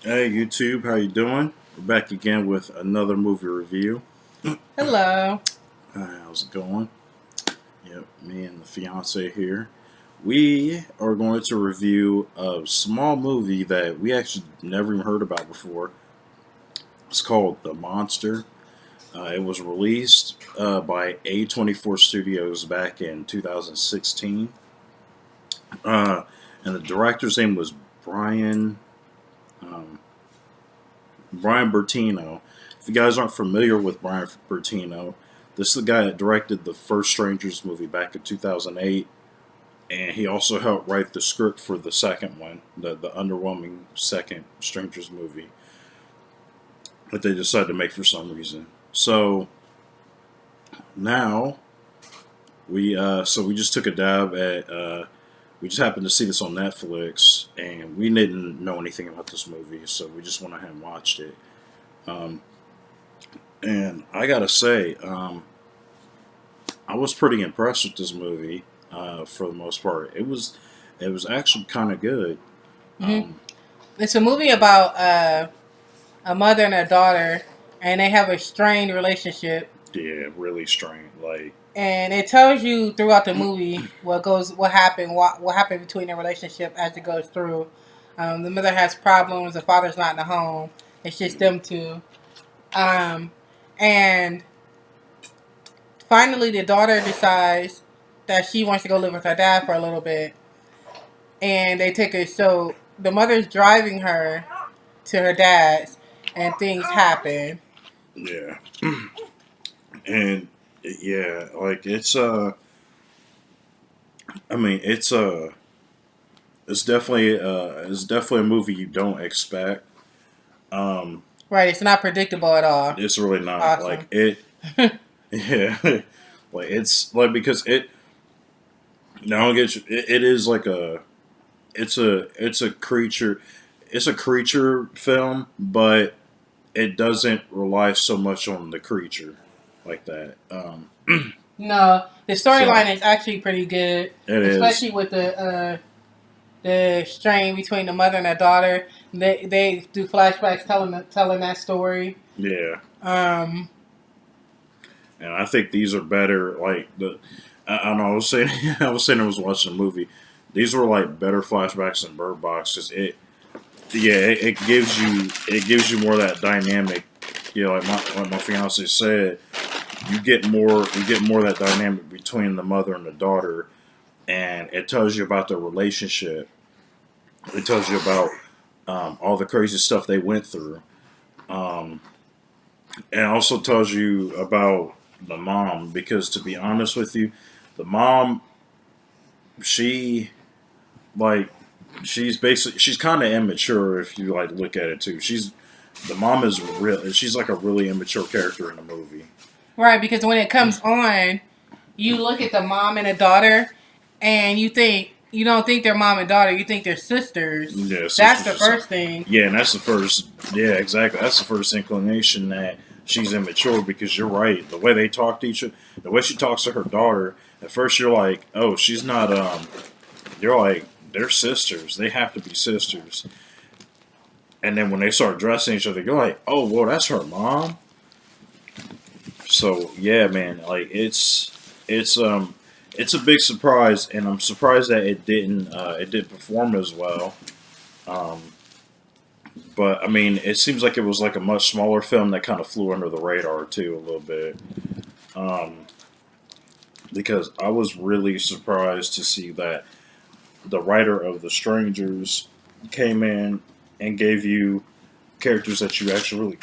Hey YouTube, how you doing? We're back again with another movie review. Hello. How's it going? Yep, me and the fiance here. We are going to review a small movie that we actually never even heard about before. It's called The Monster. It was released by A24 Studios back in 2016. Uh, and the director's name was um, Brian Bertino. If you guys aren't familiar with Brian Bertino, this is the guy that directed the first Strangers movie back in 2008, and he also helped write the script for the second one, the underwhelming second Strangers movie that they decided to make for some reason. So now we just took a dab at we just happened to see this on Netflix, and we didn't know anything about this movie, so we just went ahead and watched it. Um, and I gotta say, I was pretty impressed with this movie for the most part. It was actually kind of good. hmm Um, It's a movie about a mother and a daughter, and they have a strained relationship. yeah, really strange. Like, And it tells you throughout the movie what happened between their relationship as it goes through. The mother has problems. The father's not in the home. It's just them two. Um, and finally, the daughter decides that she wants to go live with her dad for a little bit, and they take her. So the mother's driving her to her dad's, and things happen. yeah, and yeah, like I mean, it's definitely a movie you don't expect. Um, Right, it's not predictable at all. it's really not like Awesome. it. Yeah, like it's like because it. Now I'll get you. It is like it's a creature it's a creature film, but it doesn't rely so much on the creature like that. No, the So storyline is actually pretty good, it is, especially with the strain between the mother and the daughter. They do flashbacks telling that story. yeah, Um, and I think these are better. Like I don't know. I was saying, I was watching a movie. These were like better flashbacks than Bird Box. Cause yeah, it gives you more of that dynamic. You know, like my fiance said, you get more of that dynamic between the mother and the daughter, and it tells you about their relationship. It tells you about all the crazy stuff they went through, um, and also tells you about the mom. Because to be honest with you, the mom, she like she's kind of immature if you like look at it too. The mom is real. She's like a really immature character in the movie. right, because when it comes on, you look at the mom and the daughter, and you don't think they're mom and daughter. You think they're sisters. Yeah, That's sisters the or something. first thing. Yeah, and that's the first. Yeah, exactly. That's the first inclination that she's immature because you're right. The way they talk to each other, the way she talks to her daughter. At first, you're like, oh, she's not. You're like, they're sisters. They have to be sisters. And then when they start dressing each other, you're like, oh, well, that's her mom. So yeah, man, like it's a big surprise, and I'm surprised that it didn't perform as well. Um, but I mean, it seems like it was like a much smaller film that kind of flew under the radar too a little bit. Um, because I was really surprised to see that the writer of The Strangers came in and gave you characters that you actually really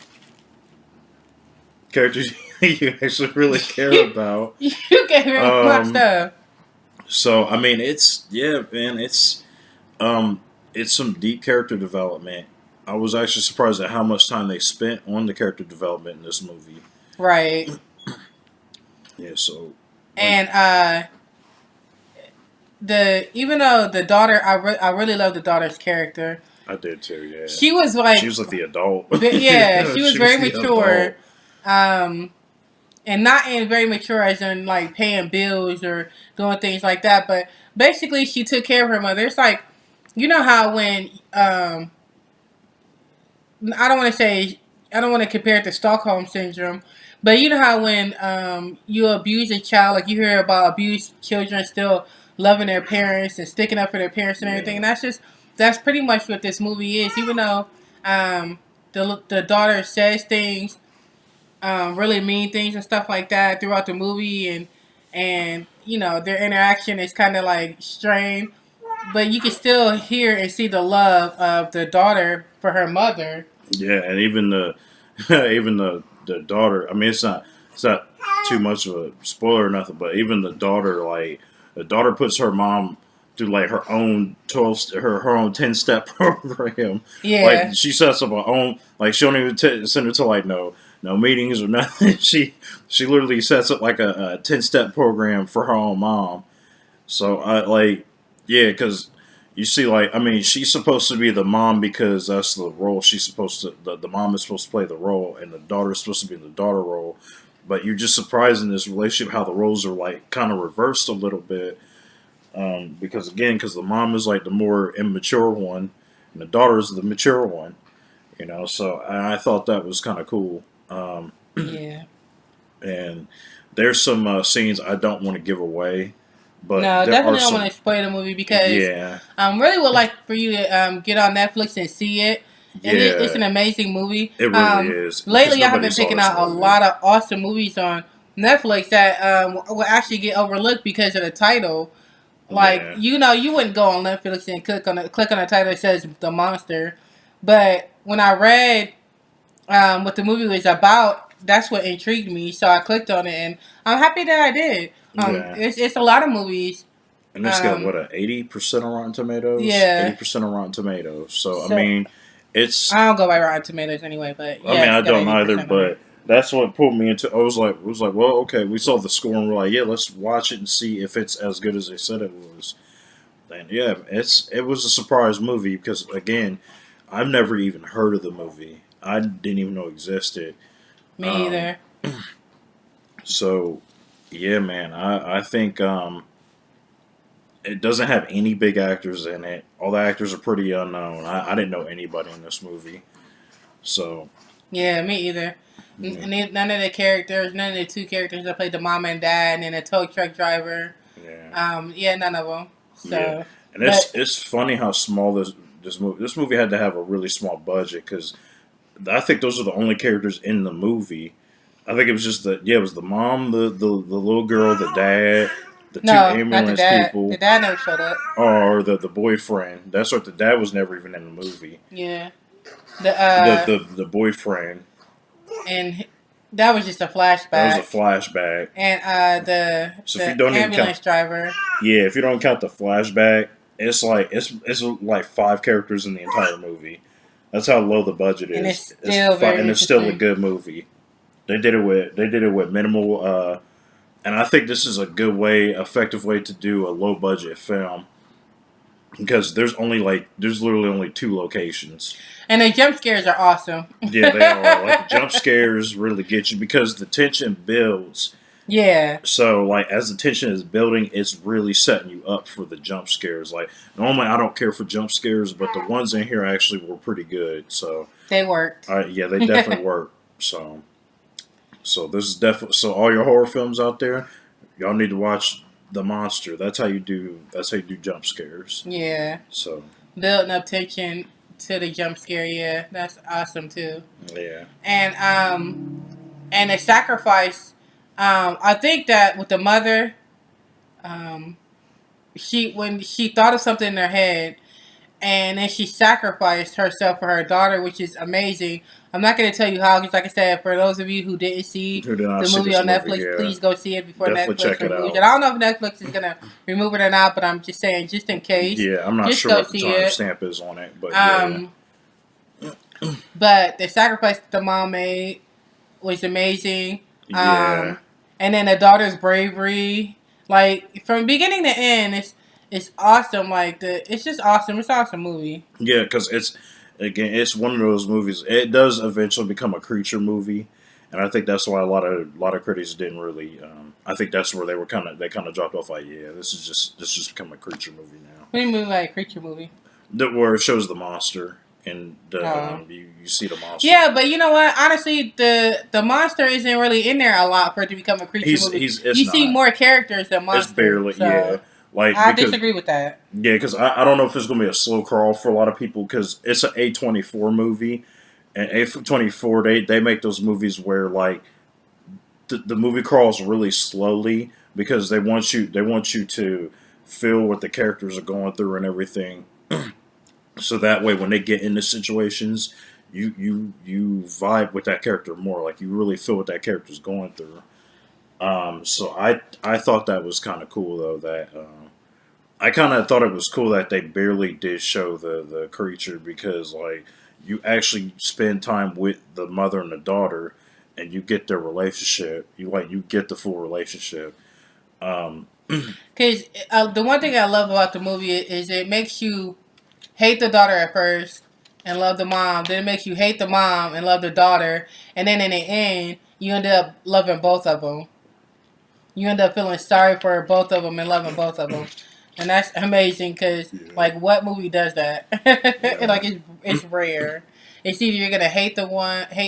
characters you actually really care about. You gave her my Um, stuff. so I mean, it's yeah, man, it's some deep character development. I was actually surprised at how much time they spent on the character development in this movie. Right. Yeah, so like And the even though the daughter, I really love the daughter's character. I did too. Yeah, She was she like, was like the adult. yeah, she was She was very the mature, adult. um, and not in very mature as in like paying bills or doing things like that. But basically, she took care of her mother. It's like, you know how when I don't want to say, I don't want to compare it to Stockholm syndrome, but you know how when you abuse a child, like you hear about abused children still loving their parents and sticking up for their parents and everything, Yeah, and that's pretty much what this movie is. Even though the daughter says things, really mean things and stuff like that throughout the movie, and you know their interaction is kind of like strained, but you can still hear and see the love of the daughter for her mother. yeah, and even the even the daughter. I mean, it's not too much of a spoiler or nothing, but even the daughter, like the daughter puts her mom through like her own 12 her own 10-step program. Yeah, Like she sets up her own, like she don't even send her to like no meetings or nothing. She literally sets up like a 10-step program for her own mom. So I like, yeah, because you see, like, I mean, she's supposed to be the mom because that's the role she's supposed to. The mom is supposed to play the role, and the daughter is supposed to be the daughter role. But you're just surprised in this relationship how the roles are like kind of reversed a little bit. Because again, because the mom is like the more immature one, and the daughter is the mature one. You know, so I thought that was kind of cool. yeah. And there's some scenes I don't want to give away, but No, there are definitely don't want some. to spoil the movie because Yeah, really would like for you to get on Netflix and see it. It's yeah, an amazing movie. it really is because Lately, I have nobody been saw picking this out a movie. lot of awesome movies on Netflix that will actually get overlooked because of the title. Like Yeah, you know, you wouldn't go on Netflix and click on a title that says The Monster, but when I read what the movie was about, that's what intrigued me. So I clicked on it, and I'm happy that I did. yeah, It's a lot of movies. and it's got Um, what a 80% on Rotten Tomatoes. eighty yeah. percent on Rotten Tomatoes. So I So mean, it's. I don't go by Rotten Tomatoes anyway, but I mean, yeah, I it's got don't either, 80% on it. but that's what pulled me into. I was like, well, okay. We saw the score and we're like, yeah, let's watch it and see if it's as good as they said it was. And yeah, it was a surprise movie because again, I've never even heard of the movie. I didn't even know it existed. Me Um, either. so yeah, man, I think it doesn't have any big actors in it. All the actors are pretty unknown. I didn't know anybody in this movie. So Yeah, me either. yeah, None of the characters, none of the two characters that played the mom and dad, and then the tow truck driver. yeah, Yeah, none of them. yeah. So, And but it's funny how small this movie had to have a really small budget because I think those are the only characters in the movie. I think it was just it was the mom, the little girl, the dad, the two no, not the ambulance dad. The people, dad never showed up. or the boyfriend. That's what the dad was never even in the movie. Yeah, the The boyfriend, and that was just a that was a flashback. flashback. And So if you the don't even count, ambulance driver, yeah, if you don't count the flashback, it's like five characters in the entire movie. That's how low the budget and is. it's still And very it's still a interesting. good movie. They did it with minimal, and I think this is a good way, effective way to do a low budget film because there's literally only two locations. And the jump scares are awesome. Yeah, they are like the jump scares really get you because the tension builds. Yeah, So like as the tension is building, it's really setting you up for the jump scares. Like normally I don't care for jump scares, but the ones in here actually were pretty good. So they worked. yeah, they definitely work. So this is definitely so all your horror films out there, y'all need to watch The Monster. That's how you do. That's how you do jump scares. Yeah, So building up tension to the jump scare. Yeah, that's awesome too. yeah, And and the sacrifice. I think that with the mother, um, she when she thought of something in her head, and then she sacrificed herself for her daughter, which is amazing. I'm not going to tell you how, because like I said, for those of you who didn't see who did not the see movie this on movie? Netflix, Yeah, please go see it before definitely Netflix check it removes out. it. I don't know if Netflix is going to remove it or not, but I'm just saying, just in case, Yeah, I'm not just sure go what the see time it. stamp is on it, but yeah, Um, but the sacrifice that the mom made was amazing. yeah, And then the daughter's bravery, like from beginning to end, it's awesome. Like it's just awesome. It's an awesome movie. yeah. Because it's one of those movies. It does eventually become a creature movie, and I think that's why a lot of critics didn't really. I think that's where they kind of dropped off. Like, yeah, this just become a creature movie now. What do you mean like a creature movie? Where it shows the monster and the you see the monster. Yeah, but you know what? Honestly, the monster isn't really in there a lot for it to become a creature movie. You see more characters than monsters. It's barely, so I disagree with that. Yeah, because I don't know if it's going to be a slow crawl for a lot of people because it's an A24 movie, and A24 they make those movies where like the movie crawls really slowly because they want you to feel what the characters are going through and everything. So that way, when they get into situations, you vibe with that character more. Like you really feel what that character's going through. So I thought that was kind of cool though. That I kind of thought it was cool that they barely did show the creature because like you actually spend time with the mother and the daughter, and you get their relationship. You get the full relationship. Because the one thing I love about the movie is it makes you hate the daughter at first and love the mom. Then it makes you hate the mom and love the daughter. And then in the end, you end up loving both of them. You end up feeling sorry for both of them and loving both of them. And that's amazing because, like, what movie does that? Like, it's rare. It's either you're going to hate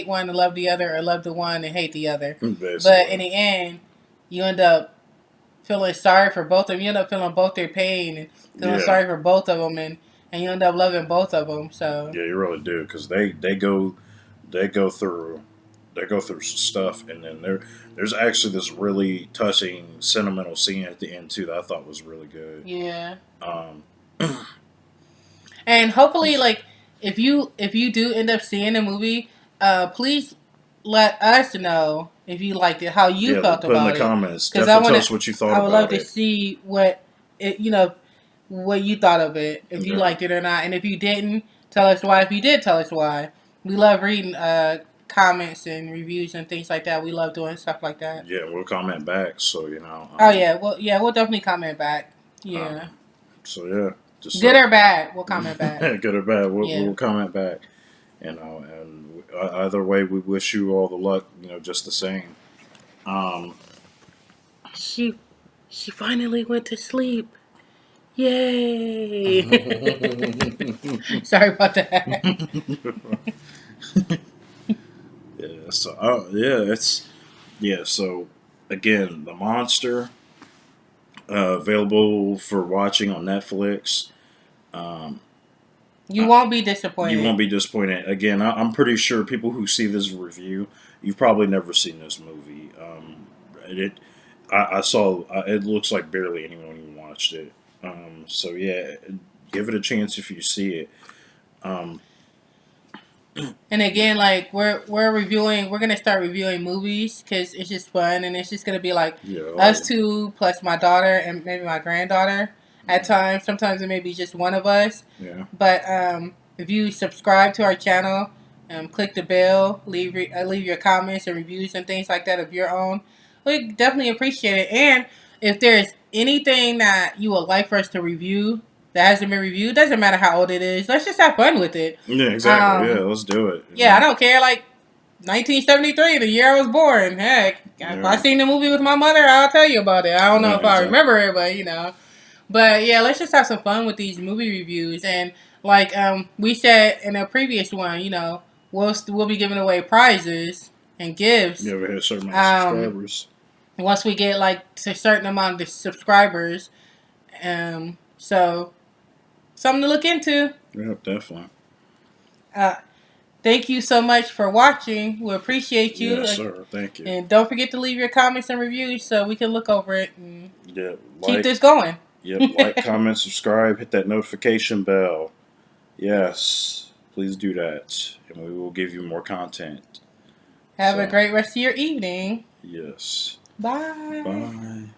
one and love the other, or love the one and hate the other. Basically. But in the end, you end up feeling sorry for both of them. You end up feeling both their pain and feeling sorry for both of them. And you end up loving both of them. So yeah, you really do because they go through some stuff, and then there's actually this really touching, sentimental scene at the end too that I thought was really good. Yeah. And hopefully, like if you do end up seeing the movie, please let us know if you liked it, how you felt about it. Put in the comments. Definitely tell us what you thought about it. I would love to see what you thought of it, if you liked it or not. And if you didn't, tell us why. If you did, tell us why. We love reading comments and reviews and things like that. We love doing stuff like that. Yeah, we'll comment back, so we'll definitely comment back. Yeah. So yeah. Just good or bad, we'll comment back. Good or bad, we'll comment back. And either way, we wish you all the luck, just the same. She finally went to sleep. Yay! Sorry about that. So again, The Monster, available for watching on Netflix. You won't be disappointed. You won't be disappointed. Again, I'm pretty sure people who see this review, you've probably never seen this movie. I saw. It looks like barely anyone even watched it. So yeah, give it a chance if you see it. And again, like we're gonna start reviewing movies because it's just fun, and it's just gonna be like us two plus my daughter and maybe my granddaughter. At times, sometimes it may be just one of us. Yeah. But if you subscribe to our channel, click the bell, leave your comments and reviews and things like that of your own, we definitely appreciate it. And if there's anything that you would like for us to review that hasn't been reviewed, doesn't matter how old it is, let's just have fun with it. Yeah, exactly. Let's do it. Yeah, I don't care. Like 1973, the year I was born. Heck, if I seen the movie with my mother, I'll tell you about it. I don't know if I remember it, but But yeah, let's just have some fun with these movie reviews. And like we said in a previous one, we'll be giving away prizes and gifts. Yeah, we had a certain amount of subscribers. Once we get like a certain amount of subscribers, so something to look into. Yeah, definitely. Thank you so much for watching. We appreciate you. Yes, sir. Thank you. And don't forget to leave your comments and reviews so we can look over it and keep this going. Yep, like, comment, subscribe, hit that notification bell. Yes, please do that, and we will give you more content. Have a great rest of your evening. Yes. Bye. Bye.